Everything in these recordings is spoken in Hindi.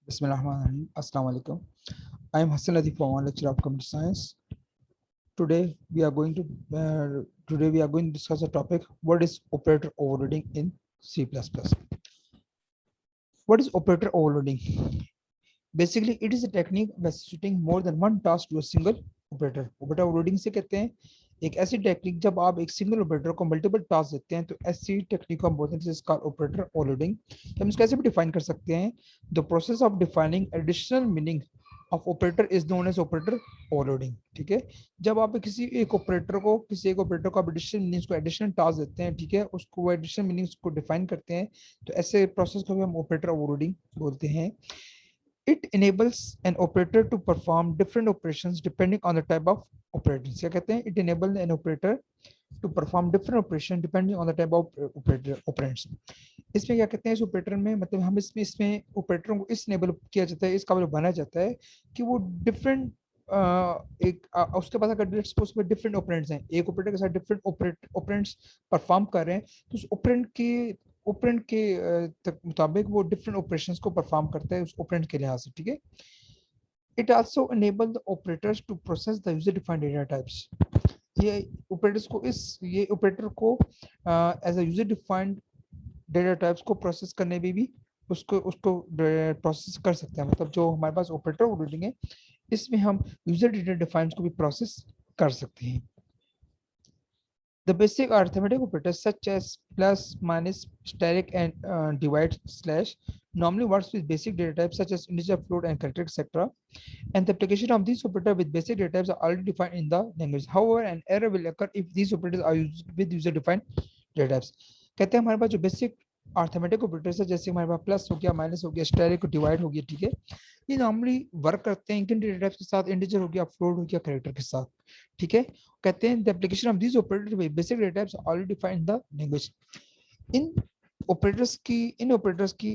Bismillahirrahmanirrahim. Assalamu alaikum. I am Hassan Latif Pawan, lecturer of computer science. Today we are going to discuss a topic: what is operator overloading in C++? What is operator overloading? Basically, it is a technique by switching more than one task to a single operator. Operator overloading से कहते हैं एक ऐसी टेक्निक जब आप एक सिंगल ऑपरेटर को मल्टीपल टास्क देते हैं, तो ऐसी टेक्निक को हम बोलते हैं इसका ऑपरेटर ओवरलोडिंग। हम इसको ऐसे भी डिफाइन कर सकते हैं, the process of defining additional meaning of operator is known as operator overloading. ठीक है, जब आप किसी एक ऑपरेटर को आप एडिशनल मीनिंग्स को एडिशनल टास्क देते हैं, ठीक है, उसको वो एडिशनल मीनिंग्स को डिफाइन करते हैं, तो ऐसे प्रोसेस को भी हम ऑपरेटर ओवरलोडिंग बोलते हैं। It enables an operator to perform different operations depending on the type of operator. क्या कहते हैं? It enables an operator to perform different operations depending on the type of operands. इसमें क्या कहते हैं, इस ऑपरेटर में मतलब हम इसमें ऑपरेटरों को इस इनेबल किया जाता है, इस काबिल बनाया जाता है कि वो डिफरेंट उसके पास अगर उसमें डिफरेंट ऑपरेंड्स हैं, एक ऑपरेटर के साथ डिफरेंट ऑपरेंड्स परफॉर्म कर रहे हैं, तो उस ऑपरेंड के मुताबिक वो डिफरेंट ऑपरेशंस को परफॉर्म करता है उस ऑपरेंड के लिहाज से। ठीक है, it also enable the operators to process the user defined data types. ये ऑपरेटर को as a user defined data types को प्रोसेस करने में भी उसको प्रोसेस कर सकते हैं। मतलब जो हमारे पास ऑपरेटर ओवरलोडिंग है, इसमें हम यूजर डेटा डिफाइंड को भी प्रोसेस कर सकते हैं। The basic arithmetic operators such as plus, minus, asterisk, and divide slash normally works with basic data types such as integer, float, and character, etc. And the application of these operators with basic data types are already defined in the language. However, an error will occur if these operators are used with user-defined data types. कहते हैं हमारे पास जो बेसिक अर्थमेटिक ऑपरेटर्स है, जैसे हमारे पास प्लस हो गया, माइनस हो गया, स्टेरिक डिवाइड हो गया, ठीक है, ये नॉर्मली वर्क करते हैं किन डेटा टाइप्स के साथ? इंटीजर हो गया, फ्लोट हो गया, कैरेक्टर के साथ। ठीक है, कहते हैं the application of this operator with basic data types already defined the language. इन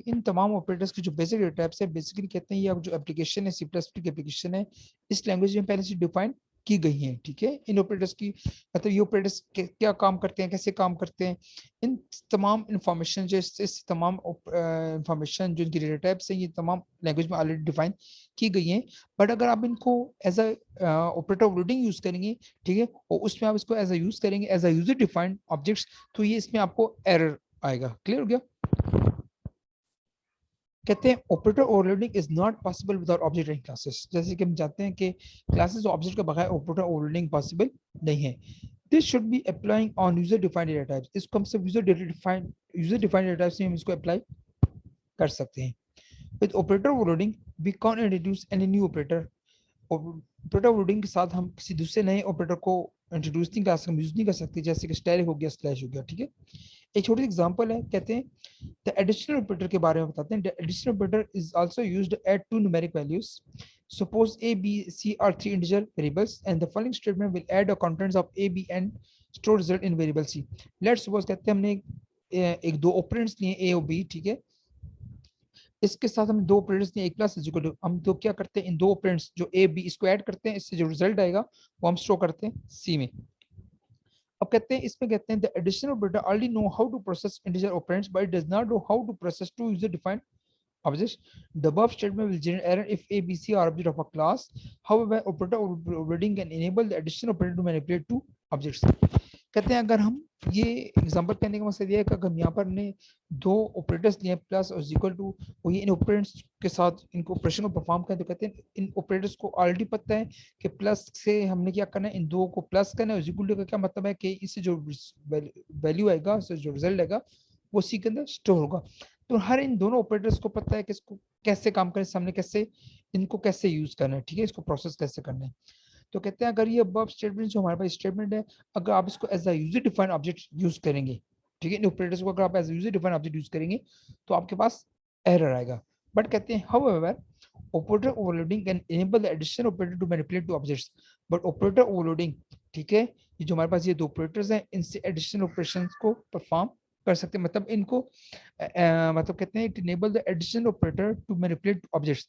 इन तमाम ऑपरेटर्स की जो बेसिक डेटा टाइप्स है, बेसिकली कहते हैं ये जो एप्लीकेशन है, सी प्लस प्लस की एप्लीकेशन है, इस लैंग्वेज में पहले से डिफाइन की गई हैं। ठीक है, इन ऑपरेटर्स की मतलब ये ऑपरेटर्स क्या काम करते हैं, कैसे काम करते हैं, इन तमाम इंफॉर्मेशन जो इस तमाम इंफॉर्मेशन जो इनकी डेटा टाइप्स हैं, ये तमाम लैंग्वेज में ऑलरेडी डिफाइन की गई हैं। बट अगर आप इनको as a operator overloading use करेंगे, ठीक है, और उसमें आप इसको एज अ यूज करेंगे as a user defined objects, तो ये इसमें आपको एरर आएगा। क्लियर हो गया? कहते हैं operator overloading is not possible without object and classes. जैसे कि हम जानते हैं कि क्लासेस और ऑब्जेक्ट के बगैर ऑपरेटर ओवरलोडिंग पॉसिबल नहीं है। This should be applying on user defined data types. इसको हम सब यूजर डिफाइंड डेटा टाइप्स में हम इसको अप्लाई कर सकते हैं। With operator overloading we can introduce any new operator. Operator overloading के साथ हम किसी दूसरे नए ऑपरेटर को इंट्रोड्यूस नहीं कर सकते, यूज नहीं कर सकते, जैसे कि स्टैरिक हो गया, स्लैश हो गया। ठीक है, एक छोटी सी एग्जांपल है, कहते हैं द एडिशनल ऑपरेटर के बारे में बताते हैं। The additional operator is also used at to numeric values. Suppose a b c are three integer variables and the following statement will add the contents of a b and store result in variable c. Let's suppose कहते हैं हमने एक दो ऑपरेंड्स लिए a और b, ठीक है, इसके साथ हम दो ऑपरेटर्स लिए एक प्लस इक्वल टू, हम तो क्या करते हैं, इन दो ऑपरेंड्स जो ए बी इसको ऐड करते हैं, इससे जो रिजल्ट आएगा वो हम स्टोर करते हैं सी में। अब कहते हैं इसमें कहते हैं the additional operator already know how to process integer operands but it does not know how to process to user defined objects. The above statement will generate error if A, B, C are object of a class. However, operator overloading can enable the additional operator to manipulate two objects. कहते हैं अगर हम ये एग्जांपल कहने का मकसद ये है कि अगर यहाँ पर ने दो ऑपरेटर्स लिए प्लस और इक्वल टू, और ये इन ऑपरेटर्स के साथ इनको ऑपरेशन को परफॉर्म करें, तो कहते हैं इन ऑपरेटर्स को ऑलरेडी पता है कि प्लस से हमने क्या करना है, इन दो को प्लस करना है, और इक्वल टू का क्या मतलब है कि इससे जो वैल्यू आएगा, जो रिजल्ट आएगा, वो सी के अंदर स्टोर होगा। तो हर इन दोनों ऑपरेटर्स को पता है कि इसको कैसे काम करें, सामने कैसे इनको कैसे यूज करना है, ठीक है, इसको प्रोसेस कैसे करना है। तो कहते हैं अगर ये अब स्टेटमेंट जो हमारे पास स्टेटमेंट है, अगर आप इसको as a user defined object use करेंगे, ठीक है, इन ऑपरेटर्स को अगर आप as a user defined object use करेंगे, तो आपके पास एरर आएगा। बट कहते हैं however operator overloading can enable the additional operator to manipulate to objects. But operator overloading, ठीक है, ये जो हमारे पास ये दो ऑपरेटर्स हैं, इनसे एडिशनल ऑपरेशंस को परफॉर्म कर सकते हैं। मतलब इनको मतलब कहते हैं it enable the additional operator to manipulate objects.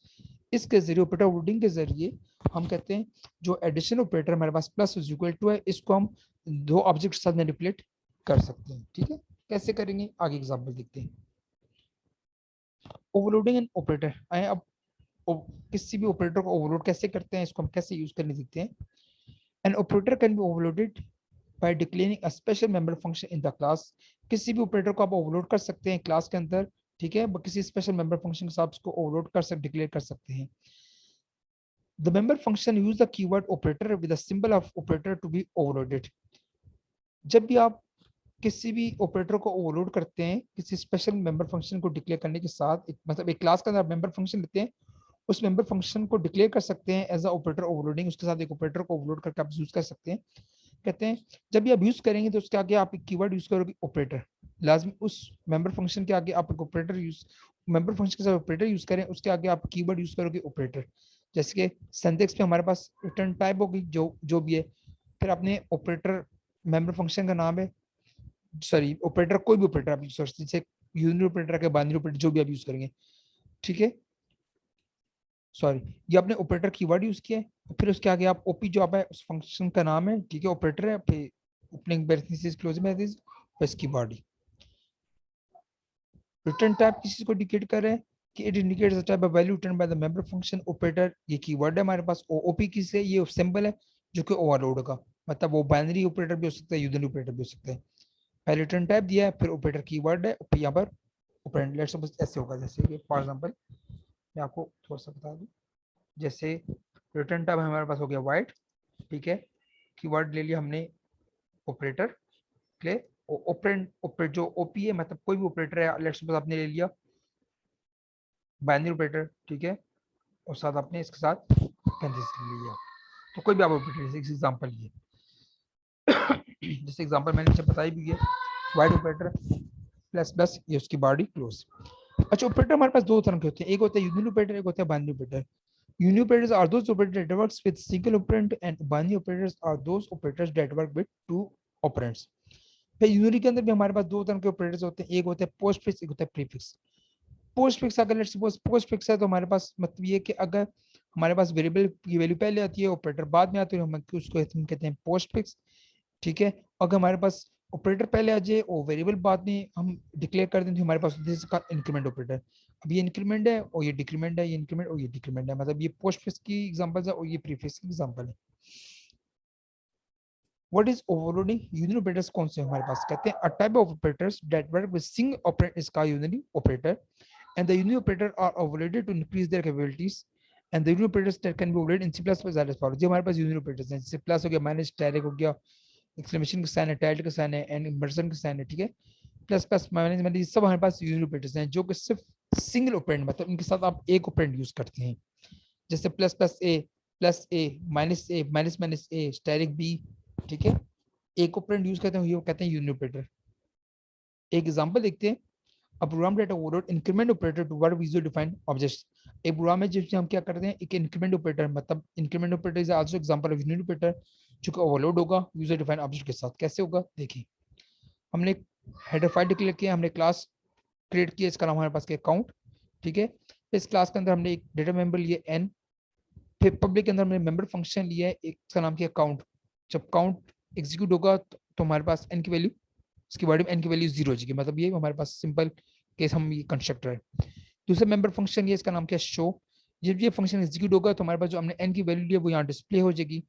इसके जरिए ऑपरेटर ओवरलोडिंग के जरिए हम कहते हैं जो एडिशनल ऑपरेटर हमारे पास प्लस इक्वल टू है, इसको हम दो ऑब्जेक्ट के साथ मैनिपुलेट कर सकते हैं। ठीक है, कैसे करेंगे आगे एग्जांपल देखते हैं। ओवरलोडिंग एन ऑपरेटर आए अब किसी भी ऑपरेटर को ओवरलोड कैसे करते हैं, इसको हम कैसे यूज करने सीखते हैं। An operator can be overloaded by declaring a special member function in the class. किसी भी ऑपरेटर को आप ओवरलोड कर सकते हैं क्लास के अंदर, ठीक है, किसी स्पेशल मेंबर फंक्शन के साथ उसको ओवरलोड कर सकते, डिक्लेयर कर सकते हैं। The member function use the keyword operator with the symbol of operator to be overloaded. जब भी आप किसी भी ऑपरेटर को ओवरलोड करते हैं किसी स्पेशल मेंबर फंक्शन को डिक्लेयर करने के साथ, मतलब एक क्लास के अंदर मेंबर फंक्शन लेते हैं, उस मेंबर फंक्शन को डिक्लेयर कर सकते हैं एज अ ऑपरेटर ओवरलोडिंग, उसके साथ एक ऑपरेटर को ओवरलोड करके आप यूज कर सकते हैं। कहते हैं जब भी आप यूज करेंगे तो उसके आगे आप एक कीवर्ड यूज करोगे ऑपरेटर, लाजमी उस मेंबर फंक्शन के आगे आप एक ऑपरेटर यूज, मेंबर फंक्शन के साथ ऑपरेटर यूज करें, उसके आगे आप कीवर्ड यूज करोगे ऑपरेटर। जैसे कि सिंटैक्स पे हमारे पास रिटर्न टाइप होगी जो भी है, फिर आपने ऑपरेटर मेंबर फंक्शन का नाम है, सॉरी ऑपरेटर कोई भी ऑपरेटर आप यूज कर सकते हैं, जैसे यूनिट ऑपरेटर के बाइनरी ऑपरेटर जो भी आप यूज करेंगे, ठीक है। सॉरी, ये आपने ऑपरेटर कीवर्ड यूज किया है, फिर उसके आगे आप ओपी जो आप है उस फंक्शन का नाम है, ठीक है, ऑपरेटर है, फिर ओपनिंग ब्रैकेट्स क्लोजिंग ब्रैकेट्स, बस की बॉडी। रिटर्न टाइप किस चीज को इंडिकेट कर रहे हैं कि it indicates the type of value return by the member function operator. ये कीवर्ड है हमारे पास। ओपी किस है, ये सिंबल है जो कि ओवरलोड का, मतलब वो बाइनरी ऑपरेटर भी हो सकता है, यूनियन ऑपरेटर भी हो सकता है। पहले रिटर्न टाइप दिया है, फिर ऑपरेटर कीवर्ड है, फिर यहाँ पर ऑपरेंड। लेट्स सपोज ऐसे होगा, जैसे कि फॉर एग्जांपल मैं आपको थोड़ा सा बता दूं, जैसे रिटर्न टाइप हमारे पास हो गया वाइट, ठीक है, कीवर्ड ले लिया हमने ऑपरेटर के लिए, ऑपरेंड ऑपरेट जो ओपी है, मतलब कोई भी ऑपरेटर है, लेट्स सपोज आपने ले लिया बाइनरी ऑपरेटर, ठीक है, और साथ आपने इसके साथ कंसिस्टेंट लिया, तो कोई भी आप ऑपरेटर, जैसे एग्जांपल ये जैसे एग्जांपल मैंने नीचे बताई भी है, वाइट ऑपरेटर प्लस प्लस, ये उसकी बॉडी क्लोज। अच्छा, ऑपरेटर हमारे पास दो तरह के होते हैं, एक होता है यूनियन ऑपरेटर, एक होता है binary operator. Union operators are those operators that works with single operand and binary operators are those operators that work with two operands. फिर यूनिरी के अंदर भी हमारे पास दो तरह के ऑपरेटर्स होते हैं, एक होता है पोस्ट फिक्स, एक होता है प्रीफिक्स। पोस्ट फिक्स अगर लेट्स सपोज पोस्ट फिक्स है तो हमारे पास मतलब ये कि अगर हमारे पास वेरिएबल की वैल्यू पहले आती है ऑपरेटर बाद में आती है, हम उसको हम कहते हैं पोस्ट फिक्स, ठीक है। अगर हमारे पास ऑपरेटर पहले आ जाए और वेरिएबल बाद में हम डिक्लेयर कर दें तो हमारे पास दिस का इंक्रीमेंट ऑपरेटर। अब ये इंक्रीमेंट है और ये डिक्रीमेंट है, ये इंक्रीमेंट और ये डिक्रीमेंट है, मतलब ये पोस्ट फिक्स की एग्जांपल्स है और ये प्रीफिक्स की एग्जांपल है। What is overloading? Union operators कौन से हमारे पास, कहते हैं a type of operators that work with single operand is called union operator and the union operator are overloaded to increase their capabilities and the union operators that can be overloaded in C++ as follows। जो हमारे पास यूनियन ऑपरेटर्स हैं, जैसे प्लस हो गया, माइनस डायरेक्ट हो गया, एक्सक्लेमेशन का साइन है, टाइट का साइन है, एंड इन्वर्जन का साइन है, ठीक है, प्लस प्लस माइनस माइनस, ये सब हमारे पास यूनियन ऑपरेटर्स हैं जो कि सिर्फ सिंगल ऑपरेंड, मतलब इनके साथ आप एक ऑपरेंड यूज करते हैं, जैसे प्लस ए माइनस माइनस ए स्टेरिक बी, ठीक है, एक ऑपरेंड यूज करते हैं, ये कहते हैं यूनियन ऑपरेटर। एक एग्जांपल देखते हैं, a program that overload increment operator to word visually defined objects। एक प्रोग्राम है जिसमें हम क्या करते हैं, एक इंक्रीमेंट ऑपरेटर, मतलब increment operator is also example of union operator, जो कि ओवरलोड होगा यूजर डिफाइंड ऑब्जेक्ट के साथ। कैसे होगा देखिए, हमने एक हेडर फाइल डिक्लेयर किया, हमने क्लास क्रिएट किया, इसका नाम हमारे पास क्या अकाउंट, ठीक है। इस क्लास के अंदर हमने एक डेटा मेंबर लिए एन, फिर पब्लिक के अंदर हमने मेंबर फंक्शन लिया है, एक का नाम किया अकाउंट। जब काउंट एग्जीक्यूट होगा तो हमारे पास एन की वैल्यू, इसकी बॉडी में एन की वैल्यू 0 हो जाएगी, मतलब ये हमारे पास सिंपल केस हम ये कंस्ट्रक्टर है। दूसरा मेंबर फंक्शन ये, इसका नाम क्या है शो। जब ये फंक्शन एग्जीक्यूट होगा तो हमारे पास जो हमने एन की वैल्यू ली है वो यहाँ डिस्प्ले हो जाएगी।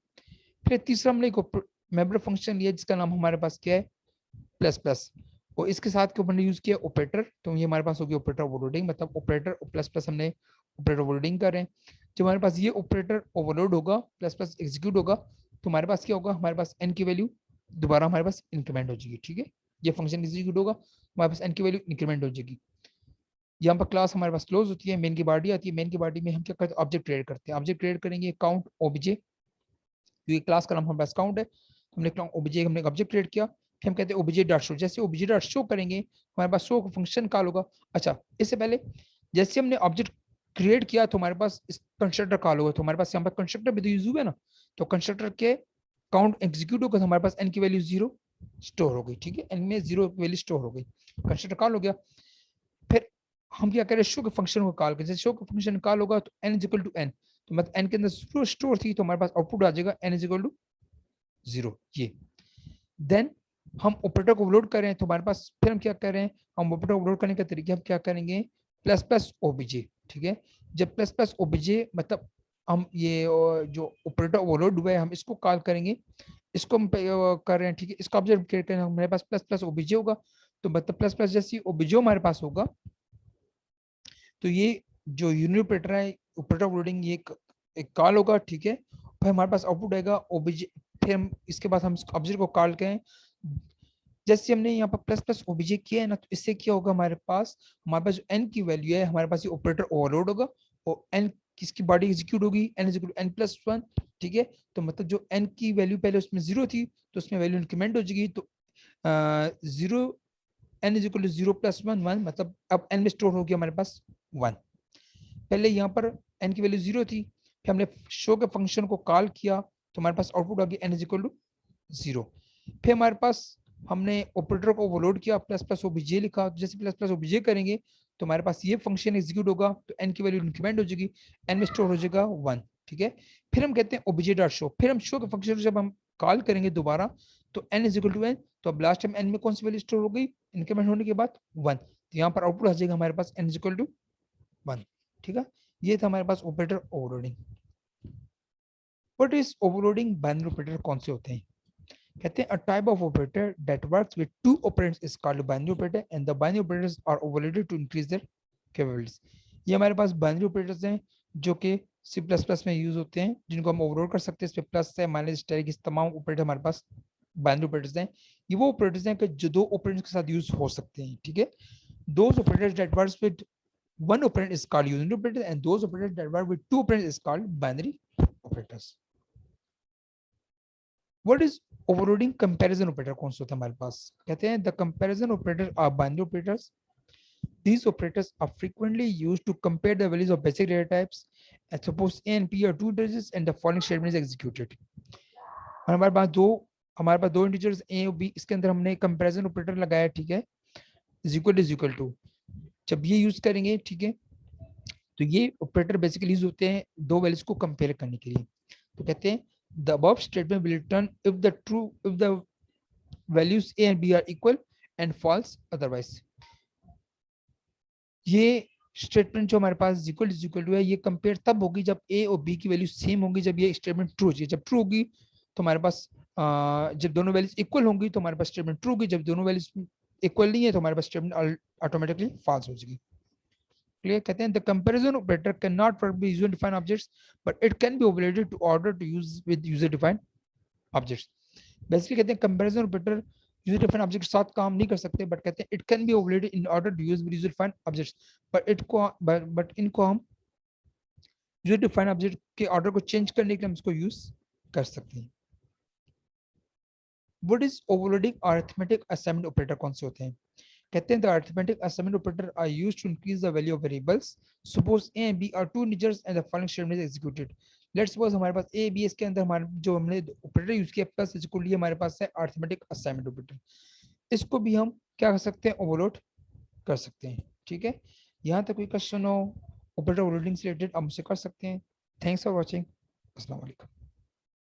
फिर तीसरा हमने एक मेंबर फंक्शन लिया जिसका नाम हमारे पास क्या है प्लस प्लस, और इसके साथ के ऊपर यूज किया ऑपरेटर, तो ये हमारे पास हो गया ऑपरेटर ओवरलोडिंग, मतलब ऑपरेटर प्लस प्लस हमने ऑपरेटर ओवरलोडिंग कर रहे हैं। जब हमारे पास ये ऑपरेटर ओवरलोड होगा प्लस प्लस एग्जीक्यूट होगा तो हमारे पास क्या होगा, हमारे पास एन की वैल्यू दोबारा हमारे पास इंक्रीमेंट हो जाएगी, ठीक है। ये फंक्शन एग्जीक्यूट होगा, हमारे पास एन की वैल्यू इंक्रीमेंट हो जाएगी। यहाँ पर क्लास हमारे पास क्लोज होती है, मेन की बॉडी आती है, मेन की बॉडी में हम क्या करते हैं, ऑब्जेक्ट क्रिएट करते हैं। ऑब्जेक्ट क्रिएट करेंगे काउंट ओबीजे, ये क्लास का नाम हमारे पास काउंट है, हमने ओबीजे हमने ऑब्जेक्ट क्रिएट किया, फिर हम कहते हैं ओबीजे डॉट शो। जैसे ओबीजे डॉट शो करेंगे हमारे पास शो का फंक्शन कॉल होगा। अच्छा, इससे पहले जैसे हमने ऑब्जेक्ट क्रिएट किया तो हमारे पास इस कंस्ट्रक्टर कॉल होगा, तो हमारे पास यहाँ पर कंस्ट्रक्टर भी तो यूज हुआ है ना, तो कंस्ट्रक्टर के काउंट एग्जीक्यूट होगा तो हमारे पास एन की वैल्यू 0 स्टोर हो गई, ठीक है, एन में 0 वैल्यू स्टोर हो गई, कंस्ट्रक्टर कॉल हो गया। फिर हम क्या करें, शो के फंक्शन को कॉल करें, जैसे शो का फंक्शन कॉल होगा तो n is equal to n, तो मतलब n के अंदर 0 स्टोर थी तो हमारे पास आउटपुट आ जाएगा n इज इक्वल टू 0, ये। देन हम ऑपरेटर को ओवरलोड करें तो हमारे पास फिर हम क्या कर रहे हैं, हम ऑपरेटर ओवरलोड करने का तरीका हम क्या करेंगे, प्लस प्लस ओबीजे, ठीक है। जब प्लस प्लस ओबीजे मतलब हम ये जो ऑपरेटर ओवरलोड हुआ है हम इसको कॉल करेंगे, इसको हम कर रहे हैं, ठीक है। इसका ऑब्जेक्ट क्रिएट करें, हमारे पास प्लस प्लस ओबीजे होगा, तो मतलब प्लस प्लस जैसी ओबीजे हमारे पास होगा, तो ये जो यूनिऑपरेटर है ऑपरेटर ओवरलोडिंग ये एक कॉल होगा, ठीक है। फिर हमारे पास आउटपुट आएगा ओबीजे, फिर हम इसके बाद हम ऑब्जेक्ट को कॉल करें, जैसे हमने यहाँ पर प्लस प्लस ओबीजे किया है ना, तो इससे क्या होगा, हमारे पास जो एन की वैल्यू है हमारे पास ये ऑपरेटर ओवरलोड होगा, और एन किसकी बॉडी एग्जीक्यूट होगी, n is n plus one, ठीक है। तो मतलब जो एन की वैल्यू पहले उसमें जीरो थी, तो उसमें वैल्यू इंक्रीमेंट हो जाएगी, तो zero n is equal to zero plus one one, मतलब अब एन में स्टोर हो गया हमारे पास वन। पहले यहाँ पर एन की वैल्यू जीरो थी, फिर हमने शो के फंक्शन को कॉल किया, तो हमारे पास आउटपुट आ गया n is equal to zero. फिर हमारे पास हमने ऑपरेटर को ओवरलोड किया, प्लस प्लस ओबीजे लिखा, तो जैसे प्लस प्लस ओबीजे करेंगे तो हमारे पास ये फंक्शन एग्जीक्यूट होगा, तो एन की वैल्यू इंक्रीमेंट हो जाएगी, एन में स्टोर हो जाएगा वन, ठीक है। फिर हम कहते हैं ओबीजे डॉट शो, फिर हम शो के फंक्शन जब हम कॉल करेंगे दोबारा, तो n is equal to n, तो अब लास्ट टाइम एन में कौन सी वैल्यू स्टोर हो गई, इंक्रीमेंट होने के बाद वन, तो यहाँ पर आउटपुट आ जाएगा हमारे पास n is equal to one, ठीक है। ये था हमारे पास operator overloading. What is overloading, binary operator कौन से होते हैं, कहते हैं a type of operator that works with two operands is called a binary operator and the binary operators are overloaded to increase their capabilities। ये हमारे पास बाइनरी ऑपरेटर्स हैं जो कि C++ में यूज होते हैं, जिनको हम ओवरलोड कर सकते हैं, इसमें प्लस है माइनस स्टैटिक इस तमाम ऑपरेटर हमारे पास बाइनरी ऑपरेटर्स हैं। ये वो ऑपरेटर्स हैं कि जो दो ऑपरेंड्स के साथ यूज हो सकते हैं, ठीक है। those operators that works with one operand is called unary operator and those operators that work with two operands is called binary operators। What is overloading comparison operator कौन सा होता है हमारे पास, कहते हैं the comparison operator are binary operators। These operators are frequently used to compare the values of basic data types and suppose a and p are two integers and the following statement is executed। हमारे पास दो इंटीजर्स a और b, इसके अंदर हमने कंपैरिजन ऑपरेटर लगाया, ठीक है, इज इक्वल टू। जब ये यूज करेंगे, ठीक है, तो ये ऑपरेटर बेसिकली यूज होते हैं दो वैल्यूज को कंपेयर करने के लिए। तो कहते हैं the above statement will return if the values a and b are equal and false otherwise। ये स्टेटमेंट जो हमारे पास इक्वल टू है, ये कंपेयर तब होगी जब a और b की वैल्यू सेम होंगी, जब ये स्टेटमेंट ट्रू होगी। जब ट्रू होगी तो हमारे पास जब दोनों वैल्यूज इक्वल होंगी तो हमारे पास स्टेटमेंट ट्रू होगी, जब दोनों वैल्यूज इक्वल नहीं है तो हमारे पास स्टेटमेंट ऑटोमेटिकली फॉल्स हो जाएगी। क्लियर, कहते हैं the comparison operator cannot work with user defined objects but it can be overloaded to order to use with user defined objects। Basically कहते हैं comparison operator user defined object के साथ काम नहीं कर सकते, बट कहते हैं it can be overloaded in order to use with user defined objects, but इनको हम यूजर डिफाइंड ऑब्जेक्ट के ऑर्डर को चेंज करने के लिए हम इसको यूज कर सकते हैं। व्हाट इज ओवरलोडिंग और अरिथमेटिक असाइनमेंट ऑपरेटर कौन से होते हैं, कहते हैं the arithmetic assignment operator are used to increase the value of variables। Suppose a and b are two integers and the following statement is executed। Let's suppose हमारे पास a b, इसके अंदर हमारे जो हमने ऑपरेटर यूज किया प्लस इक्वल, ये हमारे पास है arithmetic assignment operator। इसको भी हम क्या कर सकते हैं, ओवरलोड कर सकते हैं, ठीक है। यहाँ तक कोई क्वेश्चन हो ऑपरेटर ओवरलोडिंग से रिलेटेड आप मुझसे कर सकते हैं। थैंक्स फॉर वॉचिंग, अस्सलाम वालेकुम।